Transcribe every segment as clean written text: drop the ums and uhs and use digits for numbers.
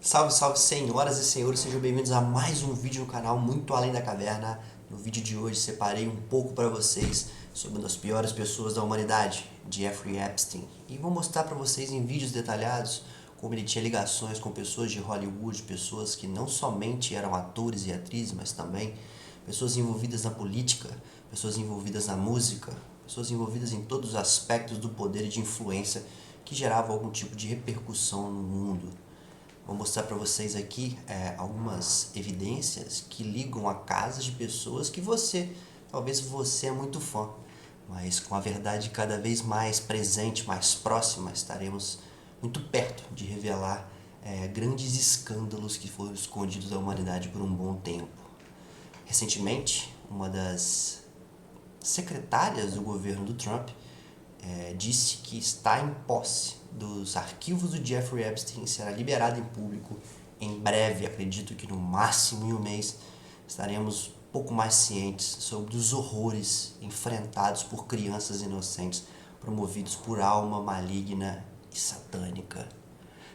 Salve, salve, senhoras e senhores, sejam bem-vindos a mais um vídeo no canal Muito Além da Caverna. No vídeo de hoje separei um pouco para vocês sobre uma das piores pessoas da humanidade, Jeffrey Epstein. E vou mostrar para vocês em vídeos detalhados como ele tinha ligações com pessoas de Hollywood, pessoas que não somente eram atores e atrizes, mas também pessoas envolvidas na política, pessoas envolvidas na música, pessoas envolvidas em todos os aspectos do poder e de influência que geravam algum tipo de repercussão no mundo. Vou mostrar para vocês aqui algumas evidências que ligam a casas de pessoas que talvez você é muito fã, mas com a verdade cada vez mais presente, mais próxima, estaremos muito perto de revelar grandes escândalos que foram escondidos da humanidade por um bom tempo. Recentemente, uma das secretárias do governo do Trump disse que está em posse dos arquivos do Jeffrey Epstein e será liberado em público em breve. Acredito que no máximo em um mês estaremos um pouco mais cientes sobre os horrores enfrentados por crianças inocentes promovidos por alma maligna e satânica.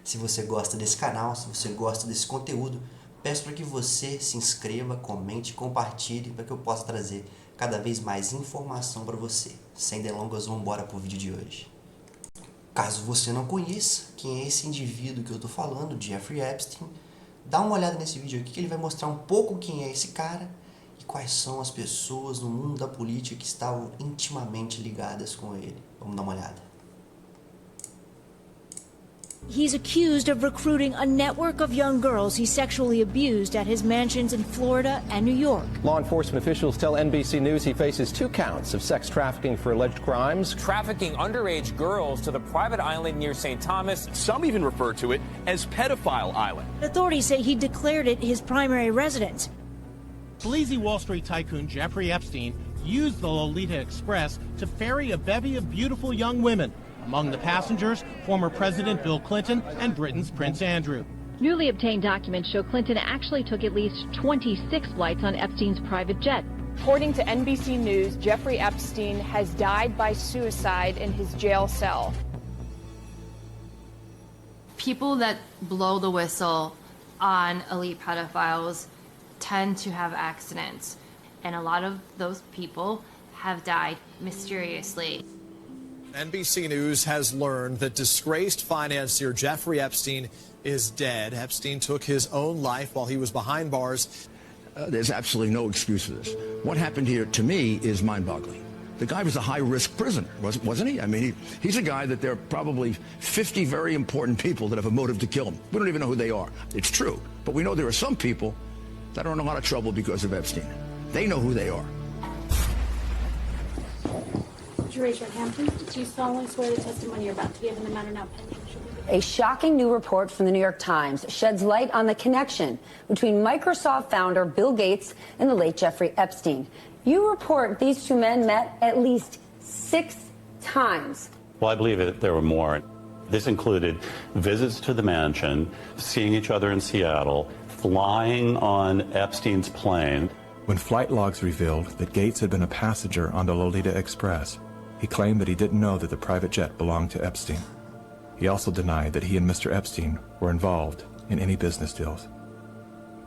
Se você gosta desse canal, se você gosta desse conteúdo, peço para que você se inscreva, comente e compartilhe para que eu possa trazer cada vez mais informação para você. Sem delongas, vamos embora para o vídeo de hoje. Caso você não conheça quem é esse indivíduo que eu estou falando, Jeffrey Epstein, dá uma olhada nesse vídeo aqui que ele vai mostrar um pouco quem é esse cara e quais são as pessoas no mundo da política que estavam intimamente ligadas com ele. Vamos dar uma olhada. He's accused of recruiting a network of young girls he sexually abused at his mansions in Florida and New York. Law enforcement officials tell NBC News he faces 2 counts of sex trafficking for alleged crimes. Trafficking underage girls to the private island near St. Thomas. Some even refer to it as Pedophile Island. Authorities say he declared it his primary residence. Sleazy Wall Street tycoon Jeffrey Epstein used the Lolita Express to ferry a bevy of beautiful young women. Among the passengers, former President Bill Clinton and Britain's Prince Andrew. Newly obtained documents show Clinton actually took at least 26 flights on Epstein's private jet. According to NBC News, Jeffrey Epstein has died by suicide in his jail cell. People that blow the whistle on elite pedophiles tend to have accidents, and a lot of those people have died mysteriously. NBC News has learned that disgraced financier Jeffrey Epstein is dead. Epstein took his own life while he was behind bars. There's absolutely no excuse for this. What happened here, to me, is mind-boggling. The guy was a high-risk prisoner, wasn't he? I mean, he's a guy that there are probably 50 very important people that have a motive to kill him. We don't even know who they are. It's true. But we know there are some people that are in a lot of trouble because of Epstein. They know who they are. Would you raise your hand, please? Do you solemnly swear the testimony you're about to give in the matter now pending? A shocking new report from the New York Times sheds light on the connection between Microsoft founder Bill Gates and the late Jeffrey Epstein. You report these 2 men met at least 6 times. Well, I believe there were more. This included visits to the mansion, seeing each other in Seattle, flying on Epstein's plane. When flight logs revealed that Gates had been a passenger on the Lolita Express, he claimed that he didn't know that the private jet belonged to Epstein. He also denied that he and Mr. Epstein were involved in any business deals.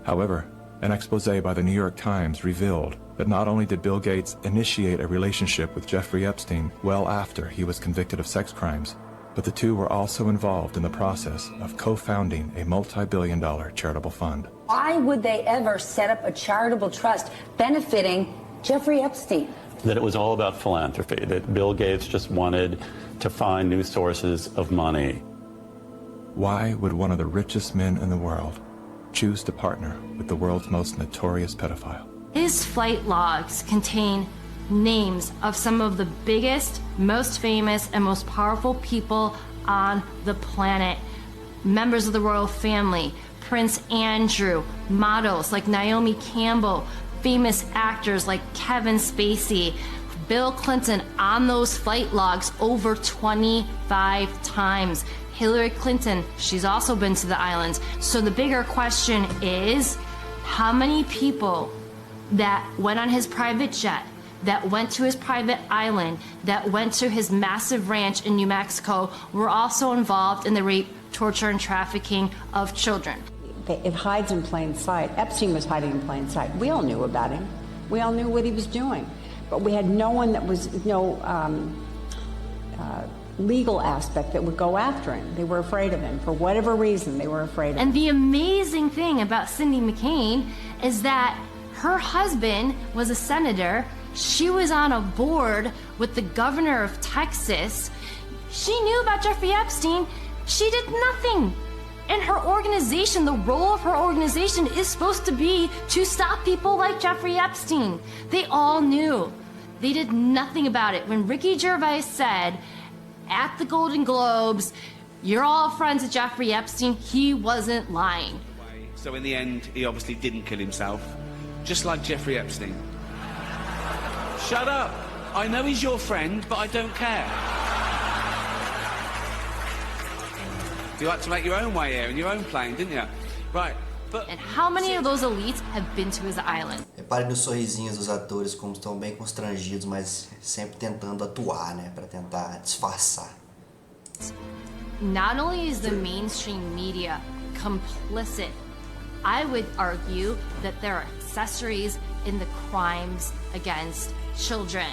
However, an expose by the New York Times revealed that not only did Bill Gates initiate a relationship with Jeffrey Epstein well after he was convicted of sex crimes, but the two were also involved in the process of co-founding a multi-billion-dollar charitable fund. Why would they ever set up a charitable trust benefiting Jeffrey Epstein? That it was all about philanthropy, that Bill Gates just wanted to find new sources of money. Why would one of the richest men in the world choose to partner with the world's most notorious pedophile? His flight logs contain names of some of the biggest, most famous, and most powerful people on the planet. Members of the royal family, Prince Andrew, models like Naomi Campbell, famous actors like Kevin Spacey, Bill Clinton on those flight logs over 25 times. Hillary Clinton, she's also been to the islands. So the bigger question is, how many people that went on his private jet, that went to his private island, that went to his massive ranch in New Mexico were also involved in the rape, torture, and trafficking of children? It hides in plain sight. Epstein was hiding in plain sight. We all knew about him. We all knew what he was doing. But we had no one that was, legal aspect that would go after him. They were afraid of him. For whatever reason, they were afraid of him. And the amazing thing about Cindy McCain is that her husband was a senator. She was on a board with the governor of Texas. She knew about Jeffrey Epstein. She did nothing. And her organization, the role of her organization is supposed to be to stop people like Jeffrey Epstein. They all knew. They did nothing about it. When Ricky Gervais said at the Golden Globes, you're all friends with Jeffrey Epstein, he wasn't lying. So in the end, he obviously didn't kill himself, just like Jeffrey Epstein. Shut up. I know he's your friend, but I don't care. You like to make your own way here in your own plane, didn't you? Right. But... And how many of those elites have been to his island? Repare nos sorrisinhos dos atores, como estão bem constrangidos, mas sempre tentando atuar, né? Para tentar disfarçar. Not only is the mainstream media complicit, I would argue that they're accessories in the crimes against children.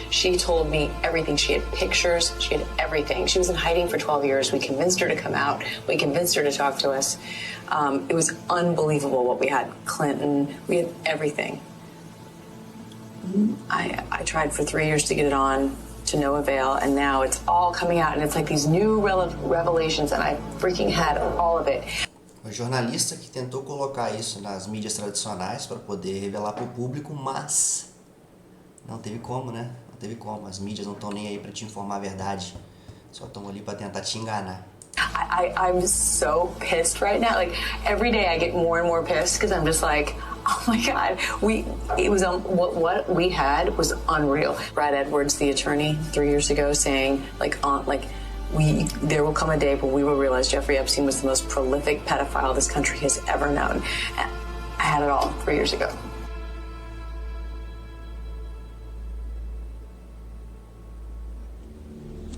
She told me everything. She had pictures. She had everything. She was in hiding for 12 years. We convinced her to come out. We convinced her to talk to us. It was unbelievable what we had. Clinton, we had everything. I tried for 3 years to get it on, to no avail, and now it's all coming out, and it's like these new revelations, and I freaking had all of it. O jornalista que tentou colocar isso nas mídias tradicionais para poder revelar para o público, mas não teve como, né? Não teve como. As mídias não estão nem aí para te informar a verdade. Só estão ali para tentar te enganar. I'm so pissed right now. Like, every day I get more and more pissed because I'm just like, oh my God, what we had was unreal. Brad Edwards, the attorney, 3 years ago saying, there will come a day when we will realize Jeffrey Epstein was the most prolific pedophile this country has ever known. And I had it all 3 years ago.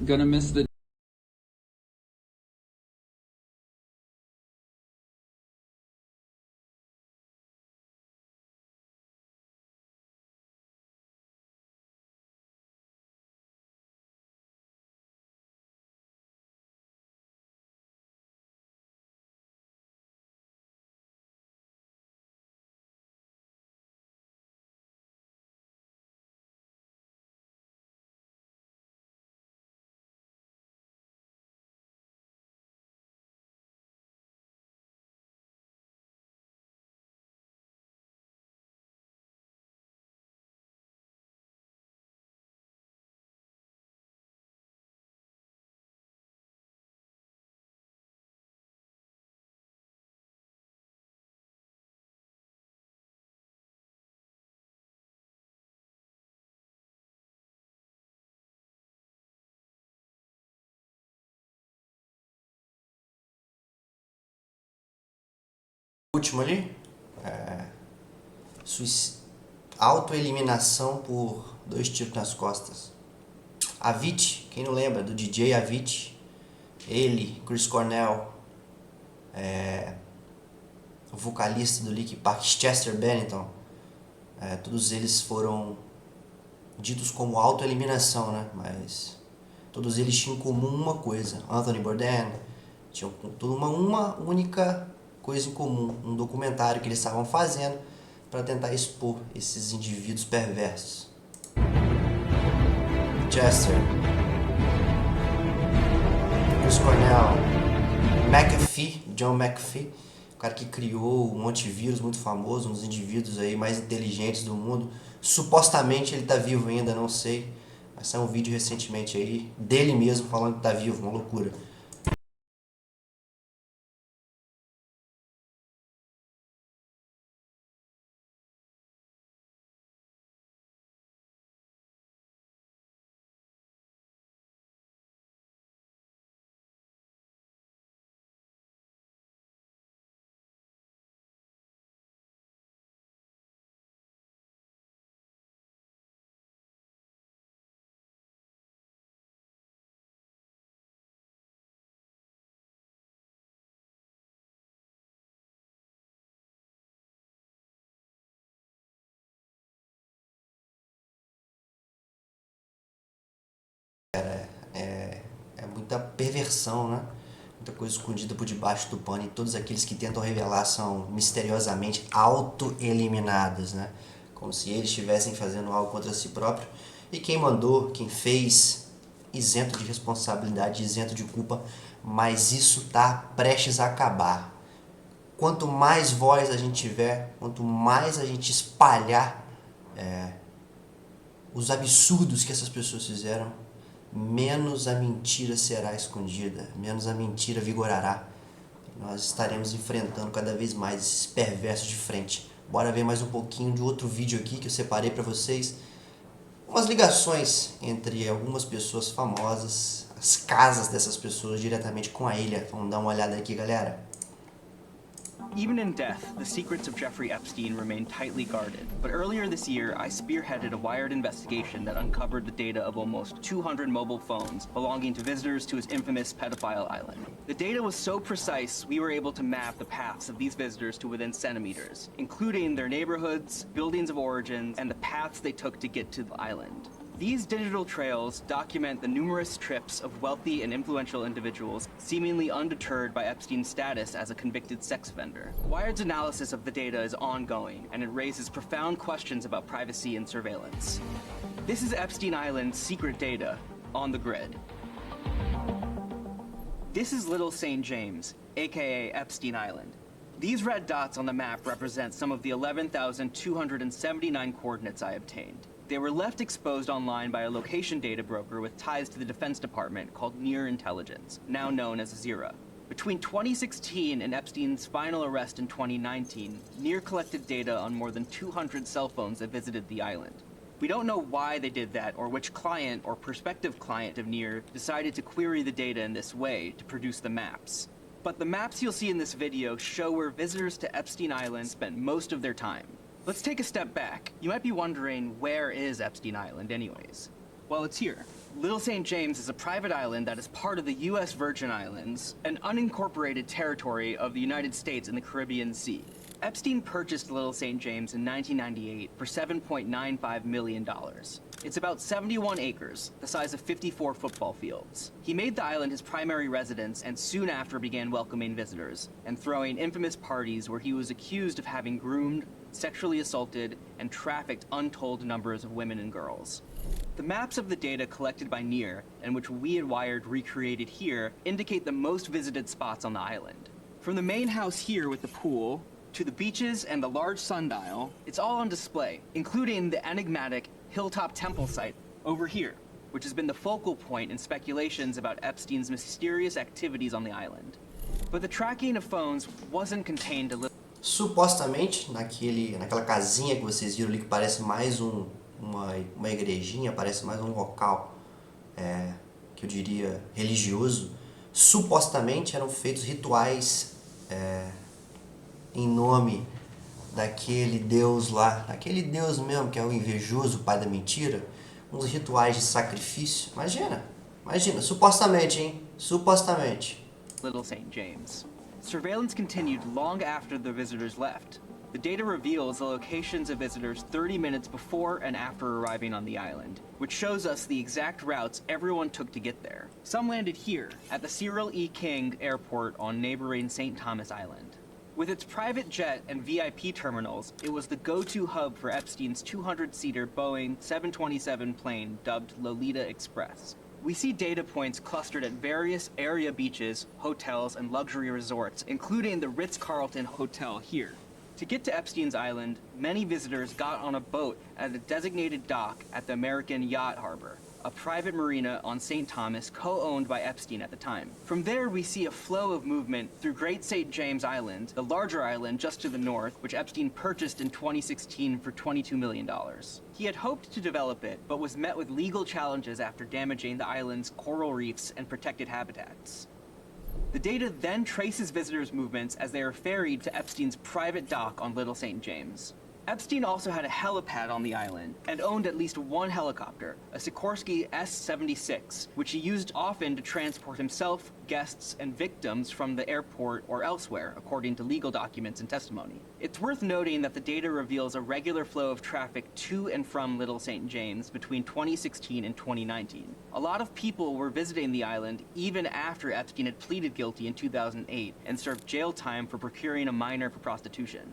Gonna miss the Último ali, autoeliminação por 2 tiros nas costas. Avicii, quem não lembra do DJ Avicii? Ele, Chris Cornell, o vocalista do Linkin Park, Chester Bennington, todos eles foram ditos como autoeliminação, né? Mas todos eles tinham em comum uma coisa. Anthony Bourdain tinham tudo uma única coisa em comum, um documentário que eles estavam fazendo para tentar expor esses indivíduos perversos. Chester, Chris Cornell, John McAfee, o cara que criou um antivírus muito famoso, um dos indivíduos aí mais inteligentes do mundo. Supostamente ele tá vivo ainda, não sei, mas saiu um vídeo recentemente aí dele mesmo falando que tá vivo, uma loucura. é muita perversão, né? Muita coisa escondida por debaixo do pano, e todos aqueles que tentam revelar são misteriosamente auto-eliminados, né? Como se eles estivessem fazendo algo contra si próprio. E quem mandou, quem fez, isento de responsabilidade, isento de culpa, mas isso está prestes a acabar. Quanto mais voz a gente tiver, quanto mais a gente espalhar os absurdos que essas pessoas fizeram, menos a mentira será escondida, menos a mentira vigorará. Nós estaremos enfrentando cada vez mais esses perversos de frente. Bora ver mais um pouquinho de outro vídeo aqui que eu separei para vocês. Umas ligações entre algumas pessoas famosas, as casas dessas pessoas diretamente com a ilha. Vamos dar uma olhada aqui, galera. Even in death, the secrets of Jeffrey Epstein remain tightly guarded. But earlier this year, I spearheaded a wired investigation that uncovered the data of almost 200 mobile phones belonging to visitors to his infamous pedophile island. The data was so precise, we were able to map the paths of these visitors to within centimeters, including their neighborhoods, buildings of origin, and the paths they took to get to the island. These digital trails document the numerous trips of wealthy and influential individuals seemingly undeterred by Epstein's status as a convicted sex offender. Wired's analysis of the data is ongoing, and it raises profound questions about privacy and surveillance. This is Epstein Island's secret data on the grid. This is Little St. James, aka Epstein Island. These red dots on the map represent some of the 11,279 coordinates I obtained. They were left exposed online by a location data broker with ties to the Defense Department called Near Intelligence, now known as Zira. Between 2016 and Epstein's final arrest in 2019, Near collected data on more than 200 cell phones that visited the island. We don't know why they did that or which client or prospective client of Near decided to query the data in this way to produce the maps. But the maps you'll see in this video show where visitors to Epstein Island spent most of their time. Let's take a step back. You might be wondering, where is Epstein Island anyways? Well, it's here. Little St. James is a private island that is part of the U.S. Virgin Islands, an unincorporated territory of the United States in the Caribbean Sea. Epstein purchased Little St. James in 1998 for $7.95 million. It's about 71 acres, the size of 54 football fields. He made the island his primary residence and soon after began welcoming visitors and throwing infamous parties where he was accused of having groomed, sexually assaulted, and trafficked untold numbers of women and girls. The maps of the data collected by Near, and which we at Wired recreated here, indicate the most visited spots on the island. From the main house here with the pool, to the beaches and the large sundial, it's all on display, including the enigmatic Hilltop Temple site over here, which has been the focal point in speculations about Epstein's mysterious activities on the island. But the tracking of phones wasn't contained to Supostamente, naquela casinha que vocês viram ali, que parece mais uma igrejinha, parece mais um local, que eu diria religioso, supostamente eram feitos rituais em nome daquele Deus lá, daquele Deus mesmo que é o invejoso, o pai da mentira, uns rituais de sacrifício. Imagina, supostamente, hein? Supostamente. Little St. James. Surveillance continued long after the visitors left. The data reveals the locations of visitors 30 minutes before and after arriving on the island, which shows us the exact routes everyone took to get there. Some landed here, at the Cyril E. King Airport on neighboring St. Thomas Island. With its private jet and VIP terminals, it was the go-to hub for Epstein's 200-seater Boeing 727 plane dubbed Lolita Express. We see data points clustered at various area beaches, hotels, and luxury resorts, including the Ritz-Carlton Hotel here. To get to Epstein's Island, many visitors got on a boat at a designated dock at the American Yacht Harbor, a private marina on St. Thomas co-owned by Epstein at the time. From there, we see a flow of movement through Great St. James Island, the larger island just to the north, which Epstein purchased in 2016 for $22 million. He had hoped to develop it, but was met with legal challenges after damaging the island's coral reefs and protected habitats. The data then traces visitors' movements as they are ferried to Epstein's private dock on Little St. James. Epstein also had a helipad on the island and owned at least one helicopter, a Sikorsky S-76, which he used often to transport himself, guests, and victims from the airport or elsewhere, according to legal documents and testimony. It's worth noting that the data reveals a regular flow of traffic to and from Little St. James between 2016 and 2019. A lot of people were visiting the island even after Epstein had pleaded guilty in 2008 and served jail time for procuring a minor for prostitution.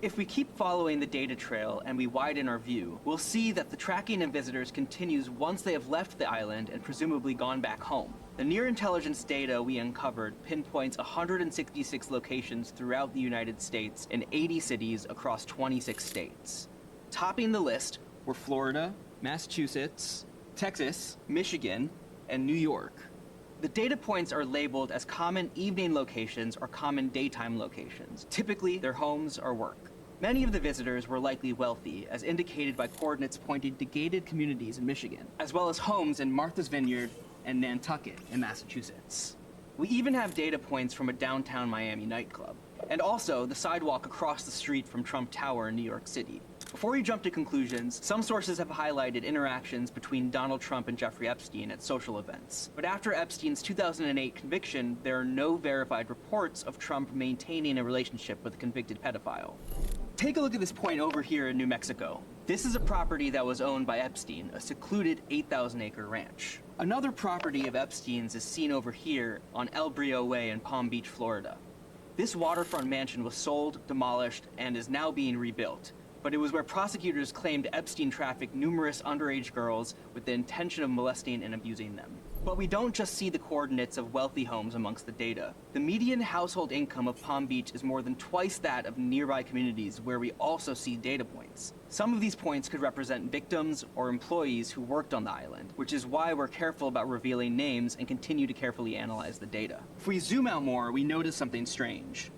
If we keep following the data trail and we widen our view, we'll see that the tracking of visitors continues once they have left the island and presumably gone back home. The near intelligence data we uncovered pinpoints 166 locations throughout the United States in 80 cities across 26 states. Topping the list were Florida, Massachusetts, Texas, Michigan, and New York. The data points are labeled as common evening locations or common daytime locations, typically their homes or work. Many of the visitors were likely wealthy, as indicated by coordinates pointing to gated communities in Michigan, as well as homes in Martha's Vineyard and Nantucket in Massachusetts. We even have data points from a downtown Miami nightclub, and also the sidewalk across the street from Trump Tower in New York City. Before we jump to conclusions, some sources have highlighted interactions between Donald Trump and Jeffrey Epstein at social events. But after Epstein's 2008 conviction, there are no verified reports of Trump maintaining a relationship with a convicted pedophile. Take a look at this point over here in New Mexico. This is a property that was owned by Epstein, a secluded 8,000-acre ranch. Another property of Epstein's is seen over here on El Brio Way in Palm Beach, Florida. This waterfront mansion was sold, demolished, and is now being rebuilt. But it was where prosecutors claimed Epstein trafficked numerous underage girls with the intention of molesting and abusing them. But we don't just see the coordinates of wealthy homes amongst the data. The median household income of Palm Beach is more than twice that of nearby communities where we also see data points. Some of these points could represent victims or employees who worked on the island, which is why we're careful about revealing names and continue to carefully analyze the data. If we zoom out more, we notice something strange.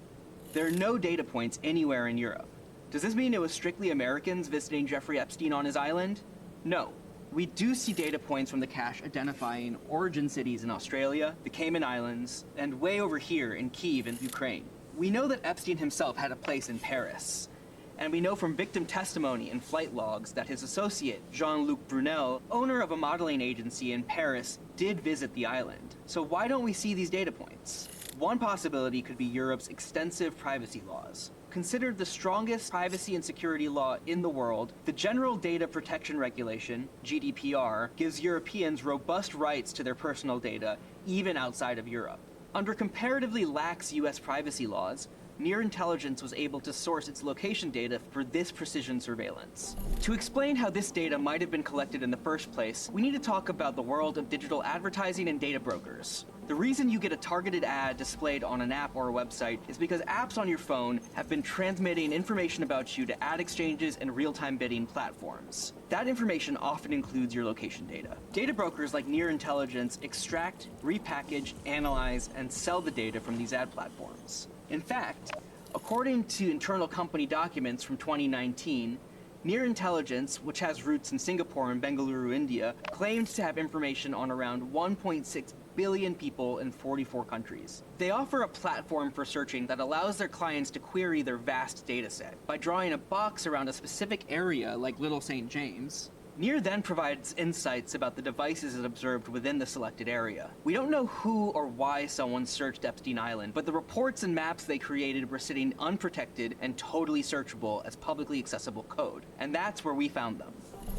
There are no data points anywhere in Europe. Does this mean it was strictly Americans visiting Jeffrey Epstein on his island? No. We do see data points from the cache identifying origin cities in Australia, the Cayman Islands, and way over here in Kyiv in Ukraine. We know that Epstein himself had a place in Paris. And we know from victim testimony and flight logs that his associate, Jean-Luc Brunel, owner of a modeling agency in Paris, did visit the island. So why don't we see these data points? One possibility could be Europe's extensive privacy laws. Considered the strongest privacy and security law in the world, the General Data Protection Regulation, GDPR, gives Europeans robust rights to their personal data, even outside of Europe. Under comparatively lax US privacy laws, Near Intelligence was able to source its location data for this precision surveillance. To explain how this data might have been collected in the first place, we need to talk about the world of digital advertising and data brokers. The reason you get a targeted ad displayed on an app or a website is because apps on your phone have been transmitting information about you to ad exchanges and real-time bidding platforms. That information often includes your location data. Data brokers like Near Intelligence extract, repackage, analyze, and sell the data from these ad platforms. In fact, according to internal company documents from 2019, Near Intelligence, which has roots in Singapore and Bengaluru, India, claimed to have information on around 1.6 billion people in 44 countries. They offer a platform for searching that allows their clients to query their vast data set. By drawing a box around a specific area like Little St. James, Near then provides insights about the devices it observed within the selected area. We don't know who or why someone searched Epstein Island, but the reports and maps they created were sitting unprotected and totally searchable as publicly accessible code. And that's where we found them.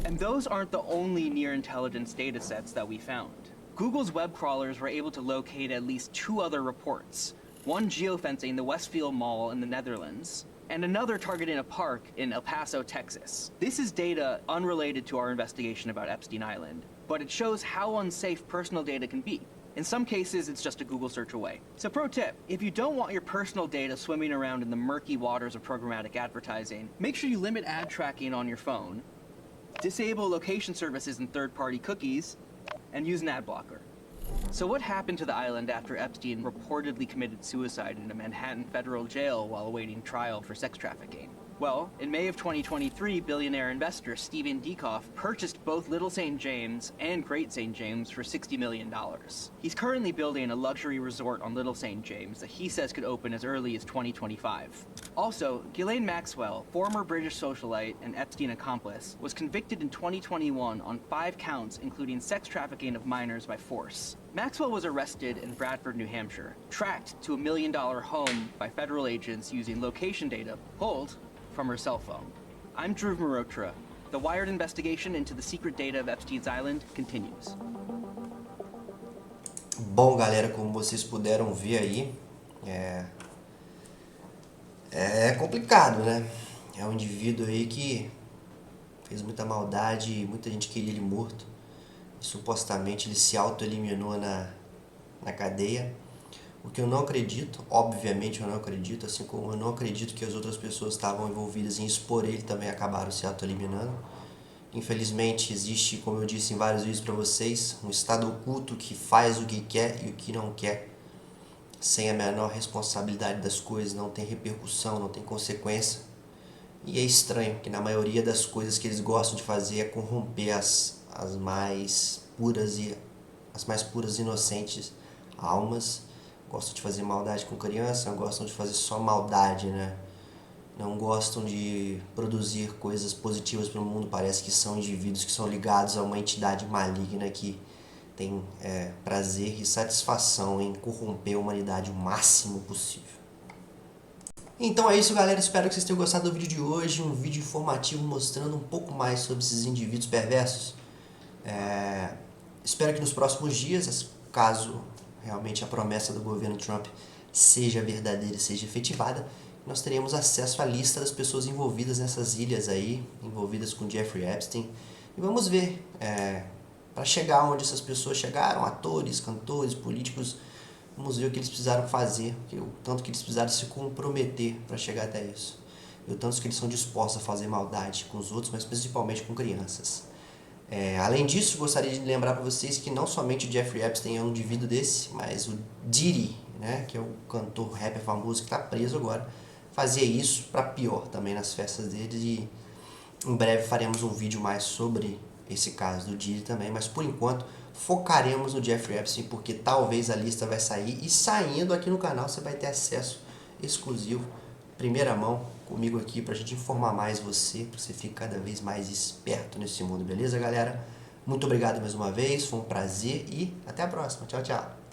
And those aren't the only Near Intelligence data sets that we found. Google's web crawlers were able to locate at least 2 other reports, one geofencing the Westfield Mall in the Netherlands, and another targeting a park in El Paso, Texas. This is data unrelated to our investigation about Epstein Island, but it shows how unsafe personal data can be. In some cases, it's just a Google search away. So pro tip, if you don't want your personal data swimming around in the murky waters of programmatic advertising, make sure you limit ad tracking on your phone, disable location services and third-party cookies, and use an ad blocker. So what happened to the island after Epstein reportedly committed suicide in a Manhattan federal jail while awaiting trial for sex trafficking? Well, in May of 2023, billionaire investor Stephen Dieckhoff purchased both Little St. James and Great St. James for $60 million. He's currently building a luxury resort on Little St. James that he says could open as early as 2025. Also, Ghislaine Maxwell, former British socialite and Epstein accomplice, was convicted in 2021 on 5 counts, including sex trafficking of minors by force. Maxwell was arrested in Bradford, New Hampshire, tracked to $1 million home by federal agents using location data pulled from her cell phone. I'm Dhruv Mehrotra. The Wired investigation into the secret data of Epstein's Island continues. Bom, galera, como vocês puderam ver aí, é complicado, né? É um indivíduo aí que fez muita maldade, muita gente queria ele morto. E, supostamente ele se auto-eliminou na cadeia. O que eu não acredito, obviamente eu não acredito, assim como eu não acredito que as outras pessoas estavam envolvidas em expor ele também acabaram se auto-eliminando. Infelizmente existe, como eu disse em vários vídeos para vocês, um estado oculto que faz o que quer e o que não quer, sem a menor responsabilidade das coisas, não tem repercussão, não tem consequência. E é estranho que na maioria das coisas que eles gostam de fazer é corromper as mais puras e inocentes almas. Gostam de fazer maldade com criança, não gostam de fazer só maldade, né? Não gostam de produzir coisas positivas para o mundo. Parece que são indivíduos que são ligados a uma entidade maligna que tem prazer e satisfação em corromper a humanidade o máximo possível. Então é isso, galera. Espero que vocês tenham gostado do vídeo de hoje. Um vídeo informativo mostrando um pouco mais sobre esses indivíduos perversos. Espero que nos próximos dias, caso realmente a promessa do governo Trump seja verdadeira e seja efetivada, nós teremos acesso à lista das pessoas envolvidas nessas ilhas aí, envolvidas com Jeffrey Epstein. E vamos ver, para chegar onde essas pessoas chegaram, atores, cantores, políticos, vamos ver o que eles precisaram fazer, o tanto que eles precisaram se comprometer para chegar até isso. E o tanto que eles são dispostos a fazer maldade com os outros, mas principalmente com crianças. Além disso, gostaria de lembrar para vocês que não somente o Jeffrey Epstein é um indivíduo desse, mas o Diddy, né, que é o cantor rapper famoso que está preso agora, fazia isso para pior também nas festas dele. E em breve faremos um vídeo mais sobre esse caso do Diddy também, mas por enquanto focaremos no Jeffrey Epstein, porque talvez a lista vai sair, e saindo aqui no canal você vai ter acesso exclusivo, primeira mão, comigo aqui, pra gente informar mais você, pra você ficar cada vez mais esperto nesse mundo, beleza, galera? Muito obrigado mais uma vez, foi um prazer e até a próxima. Tchau, tchau.